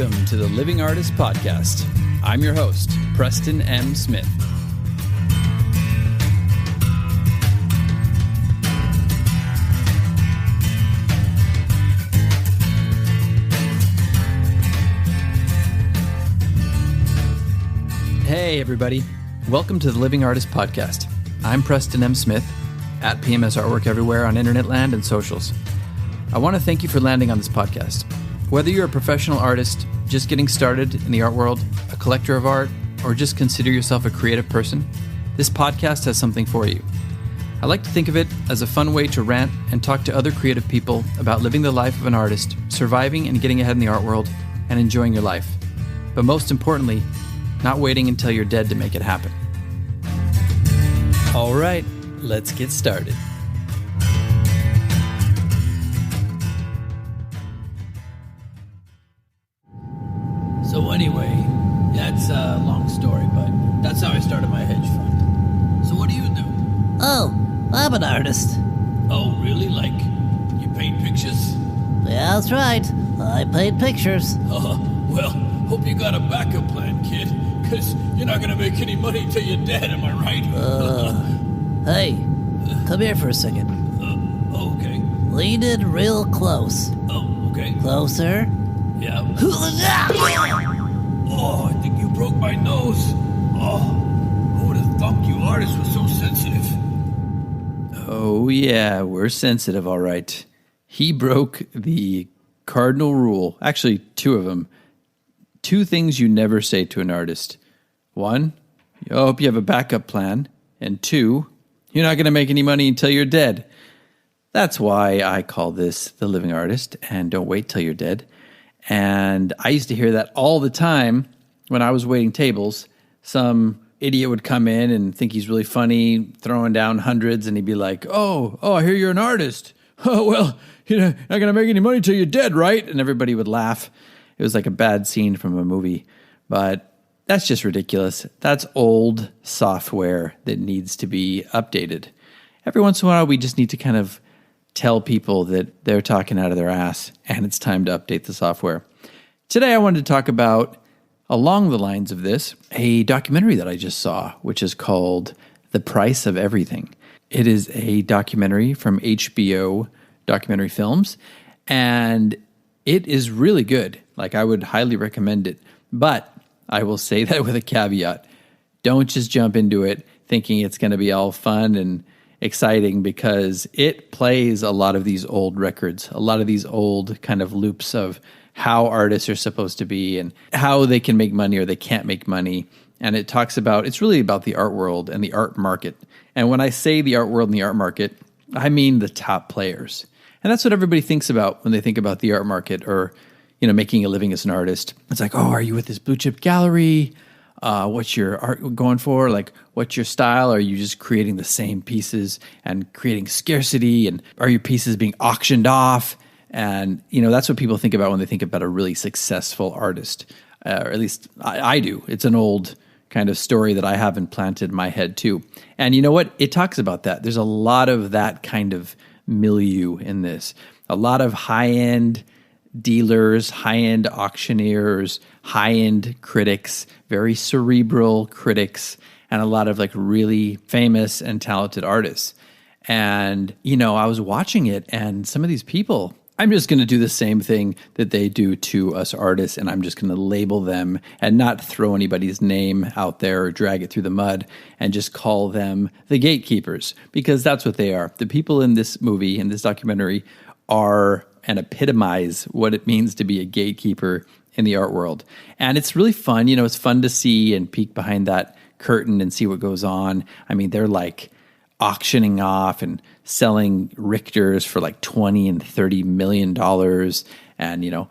Welcome to the Living Artist Podcast. I'm your host, Preston M. Smith. Hey, everybody. Welcome to the Living Artist Podcast. I'm Preston M. Smith, at PMS Artwork everywhere on internet land and socials. I want to thank you for landing on this podcast. Whether you're a professional artist, just getting started in the art world, a collector of art, or just consider yourself a creative person, this podcast has something for you. I like to think of it as a fun way to rant and talk to other creative people about living the life of an artist, surviving and getting ahead in the art world, and enjoying your life. But most importantly, not waiting until you're dead to make it happen. All right, let's get started. So anyway, that's a long story, but that's how I started my hedge fund. So what do you do? Oh, I'm an artist. Oh, really? Like, you paint pictures? Yeah, that's right. I paint pictures. Well, hope you got a backup plan, kid, because you're not going to make any money till you're dead, am I right? Hey, come here for a second. Okay. Lean in real close. Oh, okay. Closer. Yeah. Oh, I think you broke my nose. Oh, who would have thought you artists were so sensitive? Oh, yeah, we're sensitive, all right. He broke the cardinal rule. Actually, two of them. Two things you never say to an artist. One, I hope you have a backup plan. And two, you're not going to make any money until you're dead. That's why I call this the living artist and don't wait till you're dead. And I used to hear that all the time when I was waiting tables. Some idiot would come in and think he's really funny, throwing down hundreds, and he'd be like, oh, I hear you're an artist. Oh, well, you're not going to make any money till you're dead, right? And everybody would laugh. It was like a bad scene from a movie. But that's just ridiculous. That's old software that needs to be updated. Every once in a while, we just need to kind of tell people that they're talking out of their ass and it's time to update the software. Today, I wanted to talk about, along the lines of this, a documentary that I just saw, which is called The Price of Everything. It is a documentary from HBO Documentary Films, and it is really good. Like, I would highly recommend it. But I will say that with a caveat. Don't just jump into it thinking it's going to be all fun and exciting, because it plays a lot of these old records, a lot of these old kind of loops of how artists are supposed to be and how they can make money or they can't make money. And it talks about, it's really about the art world and the art market. And when I say the art world and the art market, I mean the top players. And that's what everybody thinks about when they think about the art market or, making a living as an artist. It's like, oh, are you with this blue chip gallery? What's your art going for? Like, what's your style? Are you just creating the same pieces and creating scarcity? And are your pieces being auctioned off? And, that's what people think about when they think about a really successful artist. Or at least I do. It's an old kind of story that I have implanted in my head too. And you know what? It talks about that. There's a lot of that kind of milieu in this. A lot of high-end dealers, high-end auctioneers, high-end critics, very cerebral critics, and a lot of like really famous and talented artists. And, I was watching it, and some of these people, I'm just going to do the same thing that they do to us artists, and I'm just going to label them and not throw anybody's name out there or drag it through the mud and just call them the gatekeepers, because that's what they are. The people in this movie, in this documentary, are and epitomize what it means to be a gatekeeper in the art world. And it's really fun. It's fun to see and peek behind that curtain and see what goes on. I mean, they're like auctioning off and selling Richters for like $20 and $30 million. And,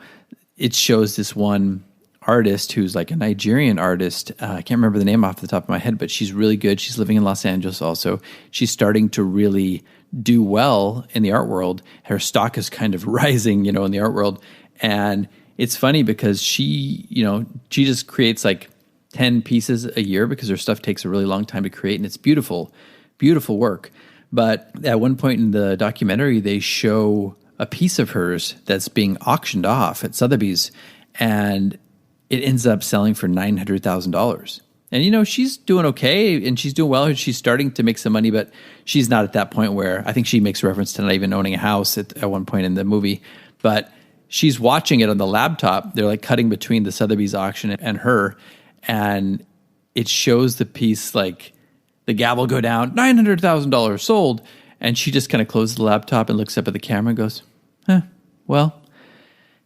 it shows this one artist who's like a Nigerian artist. I can't remember the name off the top of my head, but she's really good. She's living in Los Angeles also. She's starting to really do well in the art world. Her stock is kind of rising, in the art world. And it's funny because she just creates like 10 pieces a year because her stuff takes a really long time to create. And it's beautiful, beautiful work. But at one point in the documentary, they show a piece of hers that's being auctioned off at Sotheby's. And it ends up selling for $900,000. And, she's doing okay and she's doing well. And she's starting to make some money, but she's not at that point where I think she makes reference to not even owning a house at one point in the movie. But she's watching it on the laptop. They're like cutting between the Sotheby's auction and her. And it shows the piece, like the gavel go down, $900,000 sold. And she just kind of closes the laptop and looks up at the camera and goes, well,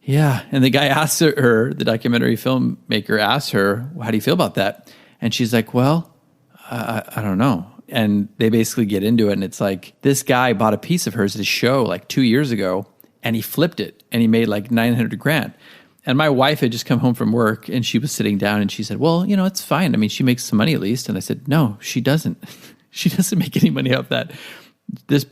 yeah. And the guy asks her, the documentary filmmaker asks her, how do you feel about that? And she's like, well, I don't know. And they basically get into it. And it's like, this guy bought a piece of hers at a show like 2 years ago and he flipped it and he made like $900,000. And my wife had just come home from work and she was sitting down and she said, well, it's fine. I mean, she makes some money at least. And I said, no, she doesn't. She doesn't make any money off that. This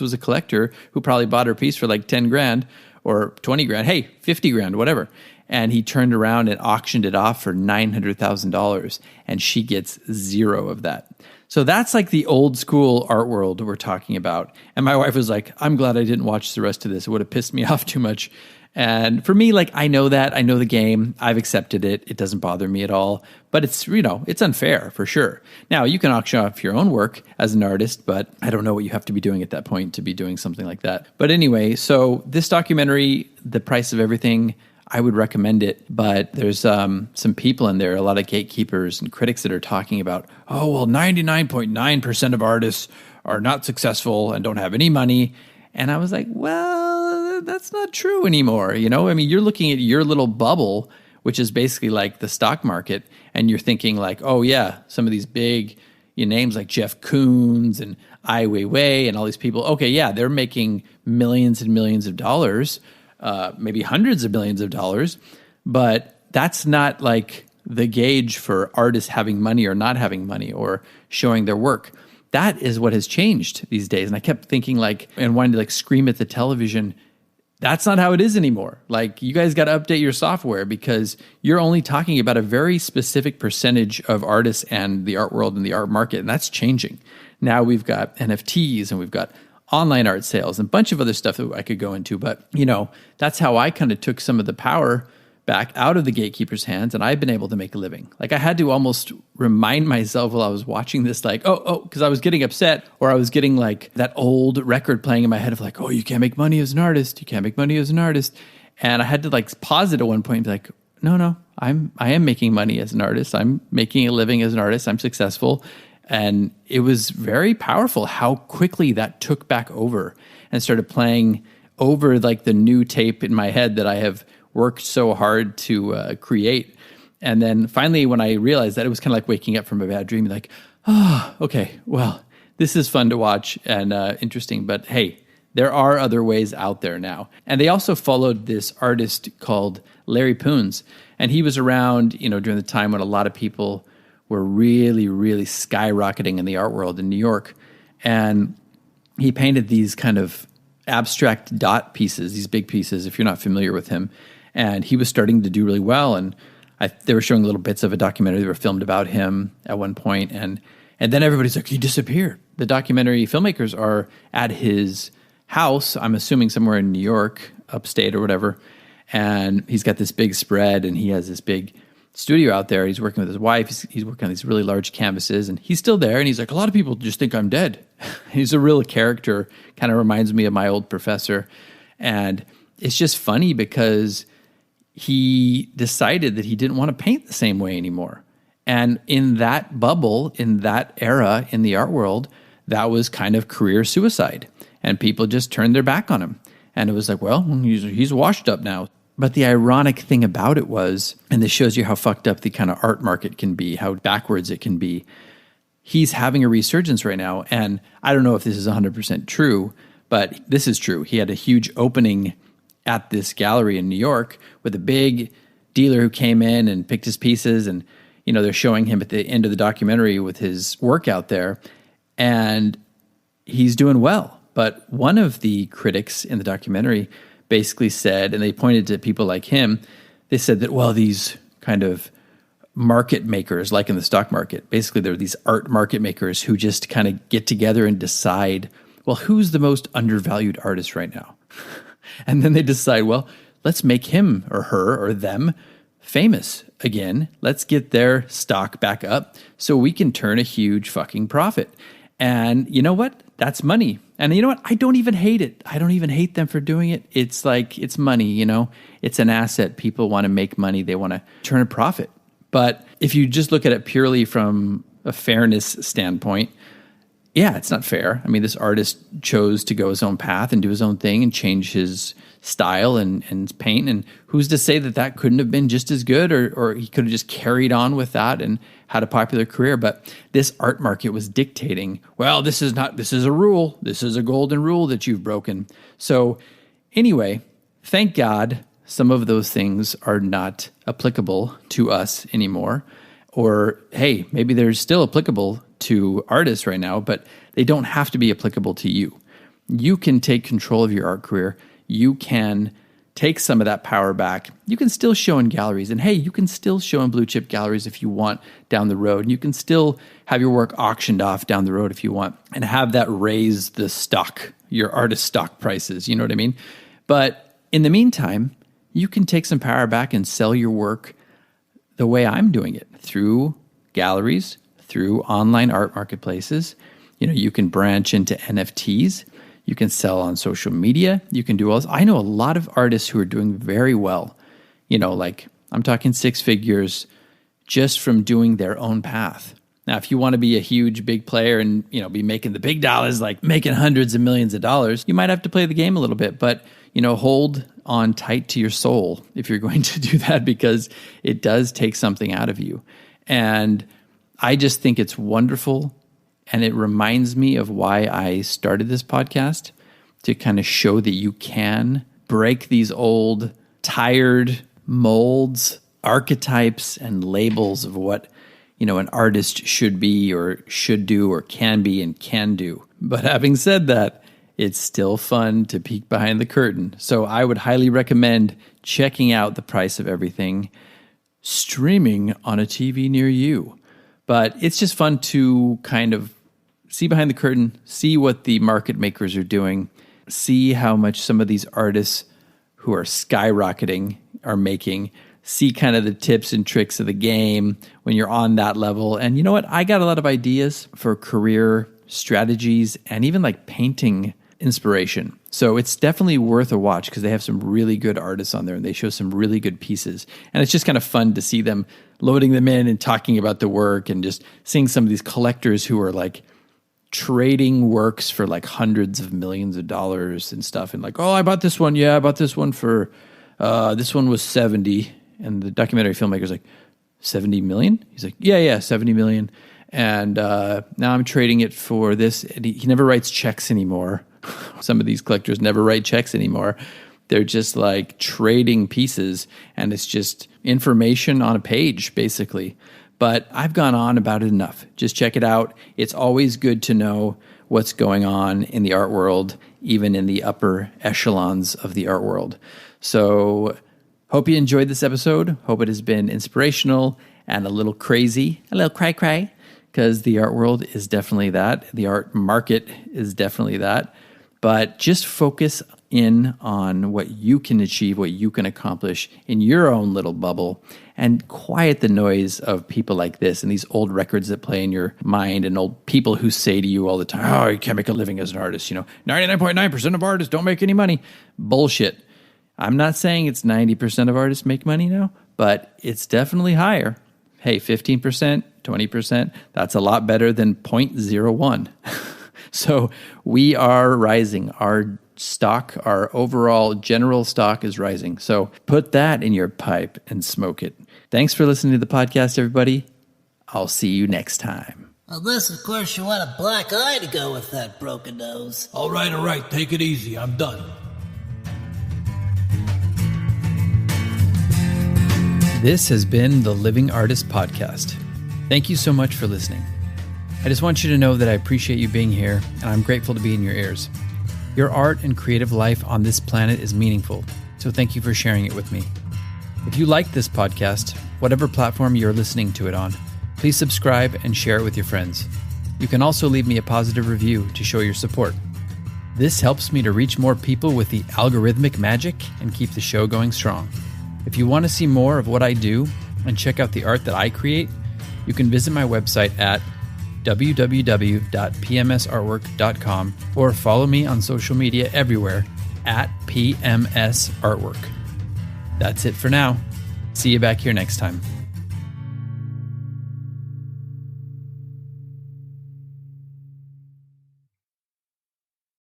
was a collector who probably bought her piece for like 10 grand or 20 grand. Hey, 50 grand, whatever. And he turned around and auctioned it off for $900,000 and she gets zero of that. So that's like the old school art world we're talking about. And my wife was like, I'm glad I didn't watch the rest of this. It would have pissed me off too much. And for me, like, I know that. I know the game. I've accepted it. It doesn't bother me at all. But it's, it's unfair for sure. Now, you can auction off your own work as an artist, but I don't know what you have to be doing at that point to be doing something like that. But anyway, so this documentary, The Price of Everything, I would recommend it, but there's some people in there, a lot of gatekeepers and critics that are talking about, 99.9% of artists are not successful and don't have any money. And I was like, well, that's not true anymore. I mean, you're looking at your little bubble, which is basically like the stock market, and you're thinking like, oh yeah, some of these big names like Jeff Koons and Ai Weiwei and all these people, okay, yeah, they're making millions and millions of dollars, maybe hundreds of millions of dollars, but that's not like the gauge for artists having money or not having money or showing their work. That is what has changed these days. And I kept thinking and wanting to scream at the television, that's not how it is anymore. Like, you guys got to update your software because you're only talking about a very specific percentage of artists and the art world and the art market. And that's changing. Now we've got NFTs and we've got online art sales and a bunch of other stuff that I could go into. But, that's how I kind of took some of the power back out of the gatekeeper's hands, and I've been able to make a living. Like, I had to almost remind myself while I was watching this, because I was getting upset, or I was getting that old record playing in my head of you can't make money as an artist. You can't make money as an artist. And I had to pause it at one point and be like, no, I am making money as an artist. I'm making a living as an artist. I'm successful. And it was very powerful how quickly that took back over and started playing over the new tape in my head that I have worked so hard to create. And then finally, when I realized that, it was kind of like waking up from a bad dream, okay, well, this is fun to watch and interesting, but hey, there are other ways out there now. And they also followed this artist called Larry Poons, and he was around, during the time when a lot of people were really, really skyrocketing in the art world in New York. And he painted these kind of abstract dot pieces, these big pieces, if you're not familiar with him. And he was starting to do really well. And they were showing little bits of a documentary that were filmed about him at one point. And then everybody's like, he disappeared. The documentary filmmakers are at his house, I'm assuming somewhere in New York, upstate or whatever. And he's got this big spread and he has this big studio out there. He's working with his wife. He's working on these really large canvases and he's still there. And he's like, a lot of people just think I'm dead. He's a real character, kind of reminds me of my old professor. And it's just funny because he decided that he didn't want to paint the same way anymore. And in that bubble, in that era in the art world, that was kind of career suicide. And people just turned their back on him. And it was like, well, he's washed up now. But the ironic thing about it was, and this shows you how fucked up the kind of art market can be, how backwards it can be, he's having a resurgence right now. And I don't know if this is 100% true, but this is true. He had a huge opening at this gallery in New York with a big dealer who came in and picked his pieces. And, they're showing him at the end of the documentary with his work out there. And he's doing well. But one of the critics in the documentary basically said, and they pointed to people like him, they said that, well, these kind of market makers, like in the stock market, basically they're these art market makers who just kind of get together and decide, well, who's the most undervalued artist right now? And then they decide, well, let's make him or her or them famous again. Let's get their stock back up so we can turn a huge fucking profit. And you know what? That's money. And you know what? I don't even hate it. I don't even hate them for doing it. It's like, it's money, you know? It's an asset. People want to make money. They want to turn a profit. But if you just look at it purely from a fairness standpoint, yeah, it's not fair. I mean, this artist chose to go his own path and do his own thing and change his style and paint. And who's to say that that couldn't have been just as good, or he could have just carried on with that and had a popular career. But this art market was dictating, well, this is a rule. This is a golden rule that you've broken. So anyway, thank God some of those things are not applicable to us anymore. Or, hey, maybe they're still applicable to artists right now, but they don't have to be applicable to you. You can take control of your art career. You can take some of that power back. You can still show in galleries. And hey, you can still show in blue chip galleries if you want down the road. And you can still have your work auctioned off down the road if you want, and have that raise the stock, your artist stock prices. You know what I mean? But in the meantime, you can take some power back and sell your work the way I'm doing it, through galleries, through online art marketplaces. You know, you can branch into NFTs. You can sell on social media. You can do all this. I know a lot of artists who are doing very well. You know, like I'm talking 6 figures just from doing their own path. Now, if you want to be a huge, big player and, you know, be making the big dollars, like making hundreds of millions of dollars, you might have to play the game a little bit. But, you know, hold on tight to your soul if you're going to do that, because it does take something out of you. And I just think it's wonderful. And it reminds me of why I started this podcast, to kind of show that you can break these old, tired molds, archetypes, and labels of what, you know, an artist should be or should do or can be and can do. But having said that, it's still fun to peek behind the curtain. So I would highly recommend checking out The Price of Everything, streaming on a TV near you. But it's just fun to kind of see behind the curtain, see what the market makers are doing, see how much some of these artists who are skyrocketing are making, see kind of the tips and tricks of the game when you're on that level. And you know what? I got a lot of ideas for career strategies and even like painting inspiration. So it's definitely worth a watch, because they have some really good artists on there and they show some really good pieces. And it's just kind of fun to see them loading them in and talking about the work, and just seeing some of these collectors who are like trading works for like hundreds of millions of dollars and stuff. And like, oh, I bought this one. Yeah, I bought this one for, this one was 70. And the documentary filmmaker's like, 70 million? He's like, yeah, 70 million. And now I'm trading it for this. And he never writes checks anymore. Some of these collectors never write checks anymore. They're just like trading pieces, and it's just information on a page, basically. But I've gone on about it enough. Just check it out. It's always good to know what's going on in the art world, even in the upper echelons of the art world. So hope you enjoyed this episode. Hope it has been inspirational and a little crazy, a little cray-cray, because the art world is definitely that. The art market is definitely that. But just focus in on what you can achieve, what you can accomplish in your own little bubble, and quiet the noise of people like this and these old records that play in your mind, and old people who say to you all the time, oh, you can't make a living as an artist. You know, 99.9% of artists don't make any money. Bullshit. I'm not saying it's 90% of artists make money now, but it's definitely higher. Hey, 15%, 20%, that's a lot better than 0.01. So we are rising. Our stock, our overall general stock is rising. So put that in your pipe and smoke it. Thanks for listening to the podcast, everybody. I'll see you next time. Unless, of course, you want a black eye to go with that broken nose. All right. Take it easy. I'm done. This has been the Living Artist Podcast. Thank you so much for listening. I just want you to know that I appreciate you being here, and I'm grateful to be in your ears. Your art and creative life on this planet is meaningful, so thank you for sharing it with me. If you like this podcast, whatever platform you're listening to it on, please subscribe and share it with your friends. You can also leave me a positive review to show your support. This helps me to reach more people with the algorithmic magic and keep the show going strong. If you want to see more of what I do and check out the art that I create, you can visit my website at www.pmsartwork.com or follow me on social media everywhere at PMS Artwork. That's it for now. See you back here next time.